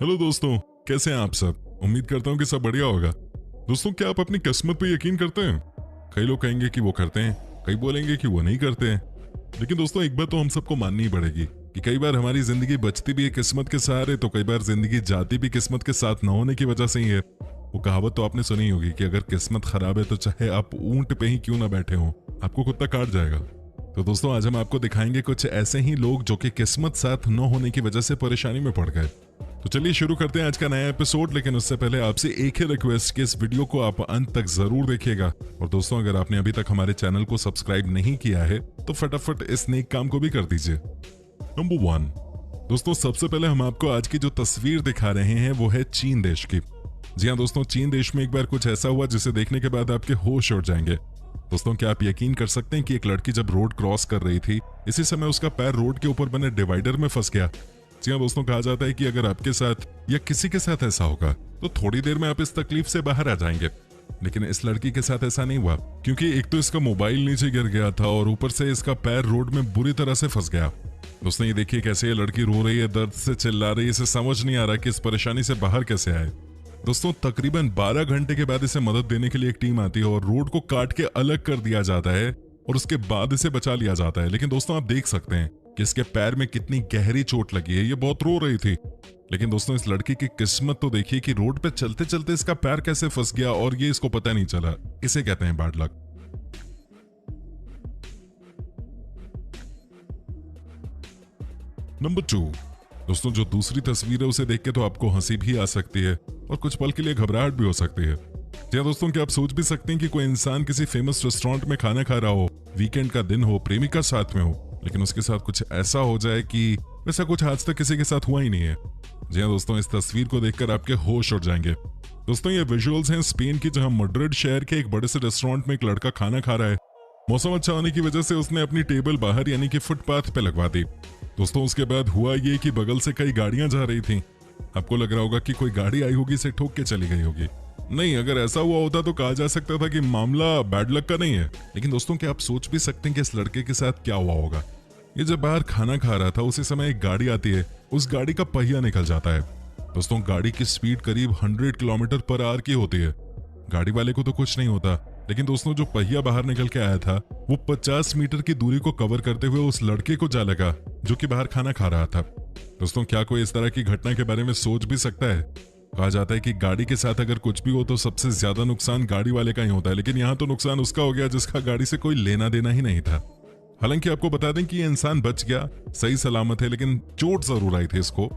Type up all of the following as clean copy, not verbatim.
Hello दोस्तों, कैसे हैं आप सब। उम्मीद करता हूँ कि सब बढ़िया होगा। दोस्तों, क्या आप अपनी किस्मत पे यकीन करते हैं? कई लोग कहेंगे कि वो करते हैं, कई बोलेंगे कि वो नहीं करते हैं। लेकिन दोस्तों, एक बात तो हम सबको माननी ही पड़ेगी कि कई बार हमारी जिंदगी बचती भी है किस्मत के सहारे, तो कई बार जिंदगी जाती भी किस्मत के साथ न होने की वजह से ही है। वो कहावत तो आपने सुनी होगी कि अगर किस्मत खराब है तो चाहे आप ऊंट पे ही क्यों ना बैठे हो, आपको कुत्ता काट जाएगा। तो दोस्तों, आज हम आपको दिखाएंगे कुछ ऐसे ही लोग जो कि किस्मत साथ न होने की वजह से परेशानी में पड़ गए। तो चलिए शुरू करते हैं आज का नया एपिसोड। लेकिन उससे पहले आपसे एक ही रिक्वेस्ट कि इस वीडियो को आप अंत तक जरूर देखिएगा। और दोस्तों, अगर आपने अभी तक हमारे चैनल को सब्सक्राइब नहीं किया है तो फटाफट इस नेक काम को भी कर दीजिए। नंबर 1। दोस्तों, सबसे पहले हम आपको आज की जो तस्वीर दिखा रहे हैं वो है चीन देश की। जी हाँ दोस्तों, चीन देश में एक बार कुछ ऐसा हुआ जिसे देखने के बाद आपके होश उड़ जाएंगे। दोस्तों, क्या आप यकीन कर सकते हैं कि एक लड़की जब रोड क्रॉस कर रही थी, इसी समय उसका पैर रोड के ऊपर बने डिवाइडर में फंस गया। जी हाँ दोस्तों, कहा जाता है कि अगर आपके साथ या किसी के साथ ऐसा होगा तो थोड़ी देर में आप इस तकलीफ से बाहर आ जाएंगे। लेकिन इस लड़की के साथ ऐसा नहीं हुआ, क्योंकि एक तो इसका मोबाइल नीचे गिर गया था और ऊपर से इसका पैर रोड में बुरी तरह से फंस गया। दोस्तों, ये देखिए कैसे ये लड़की रो रही है, दर्द से चिल्ला रही है। इसे समझ नहीं आ रहा कि इस परेशानी से बाहर कैसे आए। दोस्तों, तकरीबन 12 घंटे के बाद इसे मदद देने के लिए एक टीम आती है और रोड को काट के अलग कर दिया जाता है और उसके बाद इसे बचा लिया जाता है। लेकिन दोस्तों, आप देख सकते हैं कि इसके पैर में कितनी गहरी चोट लगी है। ये बहुत रो रही थी। लेकिन दोस्तों, इस लड़की की किस्मत तो देखिए कि रोड पे चलते चलते इसका पैर कैसे फंस गया और ये इसको पता नहीं चला। इसे कहते हैं बैड लक। नंबर 2। दोस्तों, जो दूसरी तस्वीर है उसे देख के तो आपको हंसी भी आ सकती है और कुछ पल के लिए घबराहट भी हो सकती है। जी दोस्तों, क्या आप सोच भी सकते हैं कि कोई इंसान किसी फेमस रेस्टोरेंट में खाना खा रहा हो, वीकेंड का दिन हो, प्रेमिका साथ में हो, लेकिन उसके साथ कुछ ऐसा हो जाए कि वैसा कुछ आज तक किसी के साथ हुआ ही नहीं है। जी हाँ दोस्तों, इस तस्वीर को देखकर आपके होश उड़ जाएंगे। दोस्तों, ये विजुअल्स हैं स्पेन की, जहां मैड्रिड शहर के एक बड़े से रेस्टोरेंट में एक लड़का खाना खा रहा है। मौसम अच्छा होने की वजह से उसने अपनी टेबल बाहर यानी कि फुटपाथ पे लगवा दी। दोस्तों, उसके बाद हुआ ये कि बगल से कई गाड़ियां जा रही थीं। आपको लग रहा होगा कि कोई गाड़ी आई होगी, इसे ठोक के चली गई होगी। नहीं, अगर ऐसा हुआ होता तो कहा जा सकता था कि मामला बैड लक का नहीं है। लेकिन दोस्तों, क्या आप सोच भी सकते हैं कि इस लड़के के साथ क्या हुआ होगा। ये जब बाहर खाना खा रहा था उसी समय एक गाड़ी आती है, उस गाड़ी का पहिया निकल जाता है। दोस्तों, गाड़ी की स्पीड करीब 100 किलोमीटर पर आवर की होती है। गाड़ी वाले को तो कुछ नहीं होता, लेकिन दोस्तों, जो पहिया बाहर निकल के आया था वो 50 मीटर की दूरी को कवर करते हुए उस लड़के को जा लगा जो कि बाहर खाना खा रहा था। दोस्तों, क्या कोई इस तरह की घटना के बारे में सोच भी सकता है? कहा जाता है कि गाड़ी के साथ अगर कुछ भी हो तो सबसे ज्यादा नुकसान गाड़ी वाले का ही होता है, लेकिन यहाँ तो नुकसान उसका हो गया जिसका गाड़ी से कोई लेना देना ही नहीं था। हालांकि आपको बता दें कि ये इंसान बच गया, सही सलामत है, लेकिन चोट जरूर आई थी इसको।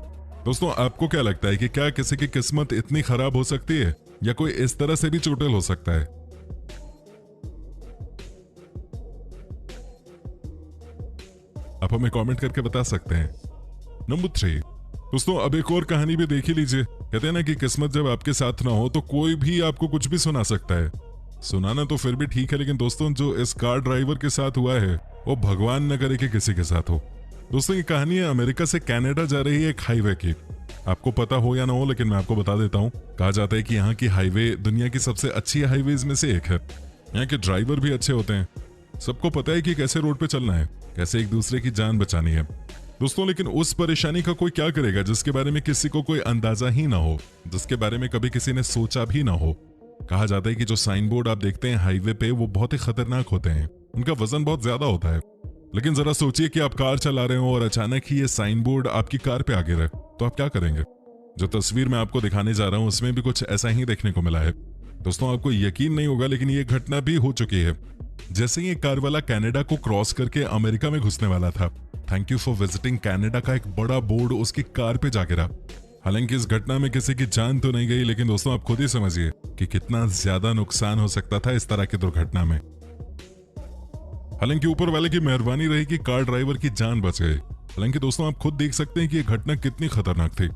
दोस्तों, आपको क्या लगता है कि क्या किसी की किस्मत इतनी खराब हो सकती है या कोई इस तरह से भी चोटिल हो सकता है? आप हमें कमेंट करके बता सकते हैं। नंबर 3। दोस्तों, अब एक और कहानी भी देख ही लीजिए। कहते हैं ना कि किस्मत जब आपके साथ ना हो तो कोई भी आपको कुछ भी सुना सकता है। सुनाना तो फिर भी ठीक है, लेकिन दोस्तों, जो इस कार ड्राइवर के साथ हुआ है वो भगवान न करे कि किसी के साथ हो। दोस्तों, ये कहानी है अमेरिका से कनाडा जा रही है एक हाईवे की। आपको पता हो या ना हो, लेकिन मैं आपको बता देता हूँ। कहा जाता है कि यहाँ की हाईवे दुनिया की सबसे अच्छी हाईवेज में से एक है। यहाँ के ड्राइवर भी अच्छे होते हैं। सबको पता है कि कैसे रोड पे चलना है, कैसे एक दूसरे की जान बचानी है। दोस्तों, लेकिन उस परेशानी का कोई क्या करेगा जिसके बारे में किसी को कोई अंदाजा ही ना हो, जिसके बारे में कभी किसी ने सोचा भी ना हो। कहा जाता है कि जो साइन बोर्ड आप देखते हैं हाईवे पे वो बहुत ही खतरनाक होते हैं, उनका वजन बहुत ज्यादा होता है। लेकिन जरा सोचिए कि आप कार चला रहे हो और अचानक ही ये साइन बोर्ड आपकी कार पे आ गिरे, तो आप क्या करेंगे? जो तस्वीर मैं आपको दिखाने जा रहा हूँ उसमें भी कुछ ऐसा ही देखने को मिला है। दोस्तों, आपको यकीन नहीं होगा, लेकिन ये घटना भी हो चुकी है। जैसे ही कार वाला कनाडा को क्रॉस करके अमेरिका में घुसने वाला था, thank you for visiting Canada का एक बड़ा बोर्ड उसकी कार पे जा गिरा। हालांकि इस घटना में किसी की जान तो नहीं गई, लेकिन दोस्तों, आप खुद ही समझिए कि कितना ज्यादा नुकसान हो सकता था इस तरह की दुर्घटना में। हालांकि ऊपर वाले की मेहरबानी रही कि कार ड्राइवर की जान बच गई। हालांकि दोस्तों, आप खुद देख सकते हैं कि यह घटना कितनी खतरनाक थी।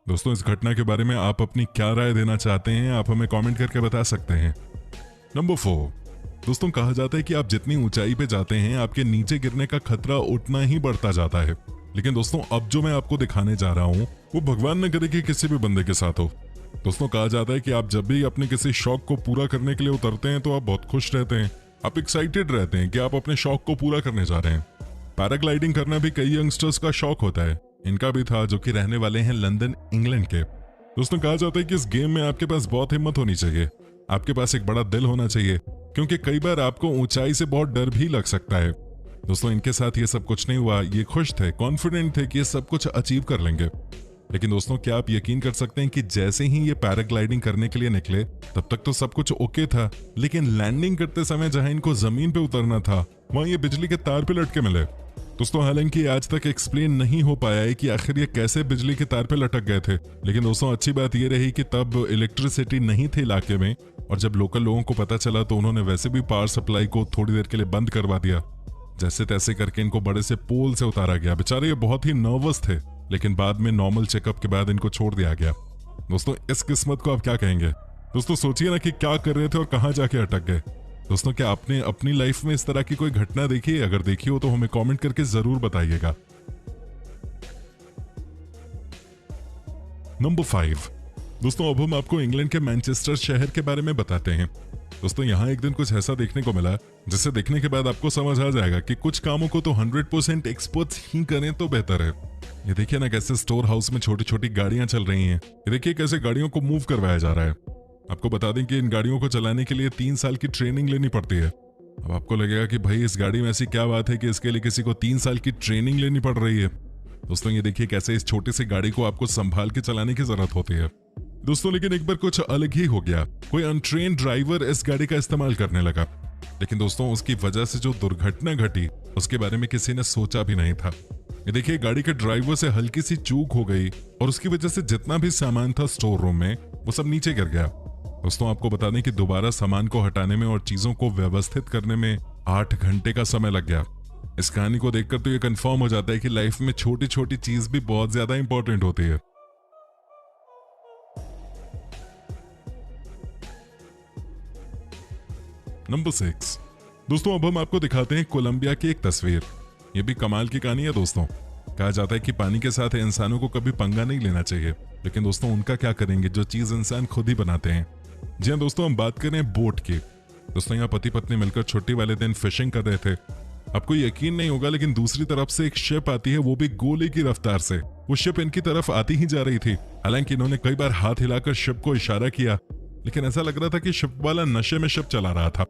दोस्तों, इस घटना के बारे में आप अपनी क्या राय देना चाहते हैं, आप हमें कमेंट करके बता सकते हैं। नंबर 4। दोस्तों, कहा जाता है कि आप जितनी ऊंचाई पे जाते हैं आपके नीचे गिरने का खतरा उतना ही बढ़ता जाता है। लेकिन दोस्तों, अब जो मैं आपको दिखाने जा रहा हूँ वो भगवान न करे कि किसी भी बंदे के साथ हो। दोस्तों, कहा जाता है कि आप जब भी अपने किसी शौक को पूरा करने के लिए उतरते हैं तो आप बहुत खुश रहते हैं, आप एक्साइटेड रहते हैं कि आप अपने शौक को पूरा करने जा रहे हैं। पैराग्लाइडिंग करना भी कई यंगस्टर्स का शौक होता है। इनका भी था, जो कि रहने वाले हैं लंदन, इंग्लैंड के। दोस्तों कहा जाता है कि इस गेम में आपके पास बहुत हिम्मत होनी चाहिए, आपके पास एक बड़ा दिल होना चाहिए, क्योंकि कई बार आपको ऊंचाई से बहुत डर भी लग सकता है। दोस्तों इनके साथ ये सब कुछ नहीं हुआ, ये खुश थे, कॉन्फिडेंट थे कि ये सब कुछ अचीव कर लेंगे। लेकिन दोस्तों क्या आप यकीन कर सकते हैं कि जैसे ही ये पैराग्लाइडिंग करने के लिए निकले, तब तक तो सब कुछ ओके था, लेकिन लैंडिंग करते समय जहां इनको जमीन पे उतरना था, वहां ये बिजली के तार पे लटके मिले। दोस्तों हालांकि आज तक एक्सप्लेन नहीं हो पाया है कि आखिर ये कैसे बिजली के तार पे लटक गए थे, लेकिन दोस्तों अच्छी बात ये रही कि तब इलेक्ट्रिसिटी नहीं थी इलाके में, और जब लोकल लोगों को पता चला तो उन्होंने वैसे भी पावर सप्लाई को थोड़ी देर के लिए बंद करवा दिया। जैसे तैसे करके इनको बड़े से पोल से उतारा गया। बेचारे ये बहुत ही नर्वस थे, लेकिन बाद में नॉर्मल चेकअप के बाद इनको छोड़ दिया गया। दोस्तों इस किस्मत को आप क्या कहेंगे? दोस्तों सोचिए ना कि क्या कर रहे थे और कहां जाके अटक गए। दोस्तों क्या आपने अपनी लाइफ में इस तरह की कोई घटना देखी है? अगर देखी हो तो हमें कमेंट करके जरूर बताइएगा। नंबर 5। दोस्तों अब हम आपको इंग्लैंड के मैनचेस्टर शहर के बारे में बताते हैं। दोस्तों यहाँ एक दिन कुछ ऐसा देखने को मिला जिसे देखने के बाद आपको समझ आ जाएगा कि कुछ कामों को तो 100% एक्सपर्ट्स ही करें तो बेहतर है। ये देखिए ना कैसे स्टोर हाउस में छोटी छोटी गाड़ियां चल रही हैं। ये देखिए कैसे गाड़ियों को मूव करवाया जा रहा है। आपको बता दें कि इन गाड़ियों को चलाने के लिए 3 साल की ट्रेनिंग लेनी पड़ती है। अब आपको लगेगा कि भाई इस गाड़ी में ऐसी क्या बात है कि इसके लिए किसी को 3 साल की ट्रेनिंग लेनी पड़ रही है। दोस्तों ये देखिए कैसे इस छोटी सी गाड़ी को आपको संभाल के चलाने की जरूरत होती है। दोस्तों लेकिन एक बार कुछ अलग ही हो गया। कोई अनट्रेन्ड ड्राइवर इस गाड़ी का इस्तेमाल करने लगा, लेकिन दोस्तों उसकी वजह से जो दुर्घटना घटी उसके बारे में किसी ने सोचा भी नहीं था। ये देखिए गाड़ी के ड्राइवर से हल्की सी चूक हो गई और उसकी वजह से जितना भी सामान था स्टोर रूम में वो सब नीचे गिर गया। दोस्तों आपको बता दें कि दोबारा सामान को हटाने में और चीजों को व्यवस्थित करने में 8 घंटे का समय लग गया। इस कहानी को देखकर तो ये कंफर्म हो जाता है कि लाइफ में छोटी छोटी चीज भी बहुत ज्यादा इंपॉर्टेंट होती है। नंबर 6। दोस्तों अब हम आपको दिखाते हैं कोलंबिया की एक तस्वीर। ये भी कमाल की कहानी है। दोस्तों कहा जाता है कि पानी के साथ इंसानों को कभी पंगा नहीं लेना चाहिए, लेकिन दोस्तों उनका क्या करेंगे जो चीज इंसान खुद ही बनाते हैं। जी हाँ दोस्तों हम बात करें बोट की। दोस्तों यहाँ पति पत्नी मिलकर छुट्टी वाले दिन फिशिंग कर रहे थे। आपको यकीन नहीं होगा लेकिन दूसरी तरफ से एक शिप आती है, वो भी गोले की रफ्तार से। वो शिप इनकी तरफ आती ही जा रही थी। हालांकि इन्होंने कई बार हाथ हिलाकर शिप को इशारा किया, लेकिन ऐसा लग रहा था कि शिप वाला नशे में शिप चला रहा था।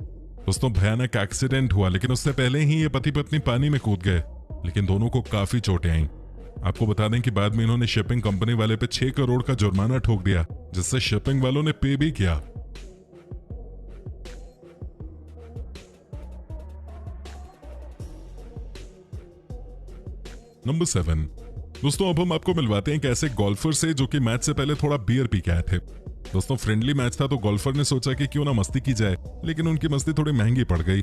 दोस्तों भयानक एक्सीडेंट हुआ, लेकिन उससे पहले ही ये पति पत्नी पानी में कूद गए, लेकिन दोनों को काफी चोटें आईं। आपको बता दें कि बाद में इन्होंने शिपिंग कंपनी वाले पे 6 करोड़ का जुर्माना ठोक दिया, जिससे शिपिंग वालों ने पे भी किया। नंबर 7। दोस्तों अब हम आपको मिलवाते हैं एक ऐसे गोल्फर से जो कि मैच से पहले थोड़ा बियर पी के आए थे। दोस्तों फ्रेंडली मैच था तो गोल्फर ने सोचा कि क्यों ना मस्ती की जाए, लेकिन उनकी मस्ती थोड़ी महंगी पड़ गई।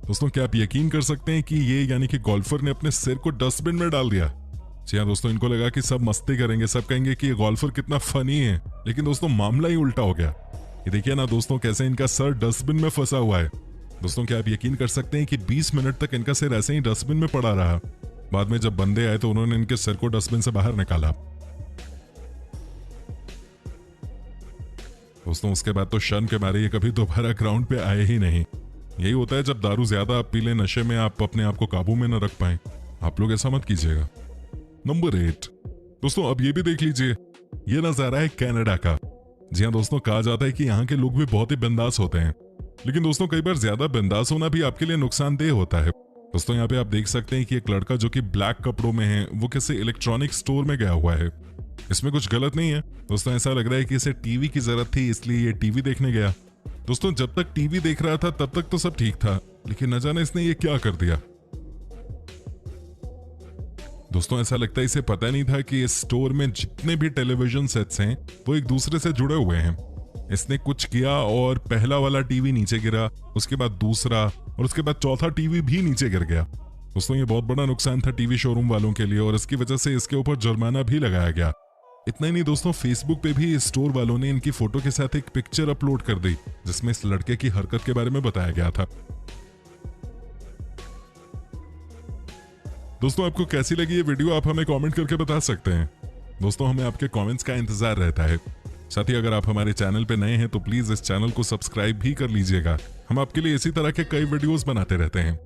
दोस्तों क्या आप यकीन कर सकते हैं कि ये यानी कि गोल्फर ने अपने सिर को डस्टबिन में डाल दिया। जी हाँ दोस्तों इनको लगा कि सब मस्ती करेंगे, सब कहेंगे कि ये गोल्फर कितना फनी है, लेकिन दोस्तों मामला ही उल्टा हो गया। ये देखिए ना दोस्तों कैसे इनका सर डस्टबिन में फंसा हुआ है। दोस्तों क्या आप यकीन कर सकते हैं कि 20 मिनट तक इनका सिर ऐसे ही डस्टबिन में पड़ा रहा। बाद में जब बंदे आए तो उन्होंने इनके सिर को डस्टबिन से बाहर निकाला। दोस्तों उसके बाद तो शर्म के मारे ये कभी दोबारा ग्राउंड पे आए ही नहीं। यही होता है जब दारू ज्यादा आप पी लें, नशे में आप अपने आप को काबू में न रख पाए। आप लोग ऐसा मत कीजिएगा। नंबर 8। दोस्तों अब ये भी देख लीजिए, ये नजारा है कनाडा का। जी हाँ दोस्तों कहा जाता है कि यहाँ के लोग भी बहुत ही बिंदास होते हैं, लेकिन दोस्तों कई बार ज्यादा बिंदास होना भी आपके लिए नुकसानदेह होता है। दोस्तों यहाँ पे आप देख सकते हैं कि एक लड़का जो कि ब्लैक कपड़ों में है वो किसी इलेक्ट्रॉनिक स्टोर में गया हुआ है। इसमें कुछ गलत नहीं है दोस्तों, ऐसा लग रहा है कि इसे टीवी की जरूरत थी इसलिए ये टीवी देखने गया। दोस्तों जब तक टीवी देख रहा था तब तक तो सब ठीक था, लेकिन न जाने इसने ये क्या कर दिया। दोस्तों ऐसा लगता है इसे पता नहीं था कि इस स्टोर में जितने भी टेलीविजन सेट्स हैं वो एक दूसरे से जुड़े हुए हैं। इसने कुछ किया और पहला वाला टीवी नीचे गिरा, उसके बाद दूसरा और उसके बाद चौथा टीवी भी नीचे गिर गया। दोस्तों ये बहुत बड़ा नुकसान था टीवी शोरूम वालों के लिए और इसकी वजह से इसके ऊपर जुर्माना भी लगाया गया। इतना ही नहीं दोस्तों, फेसबुक पे भी स्टोर वालों ने इनकी फोटो के साथ एक पिक्चर अपलोड कर दी जिसमें इस लड़के की हरकत के बारे में बताया गया था। दोस्तों आपको कैसी लगी ये वीडियो आप हमें कमेंट करके बता सकते हैं। दोस्तों हमें आपके कमेंट्स का इंतजार रहता है। साथ ही अगर आप हमारे चैनल पे नए हैं तो प्लीज इस चैनल को सब्सक्राइब भी कर लीजिएगा। हम आपके लिए इसी तरह के कई वीडियोस बनाते रहते हैं।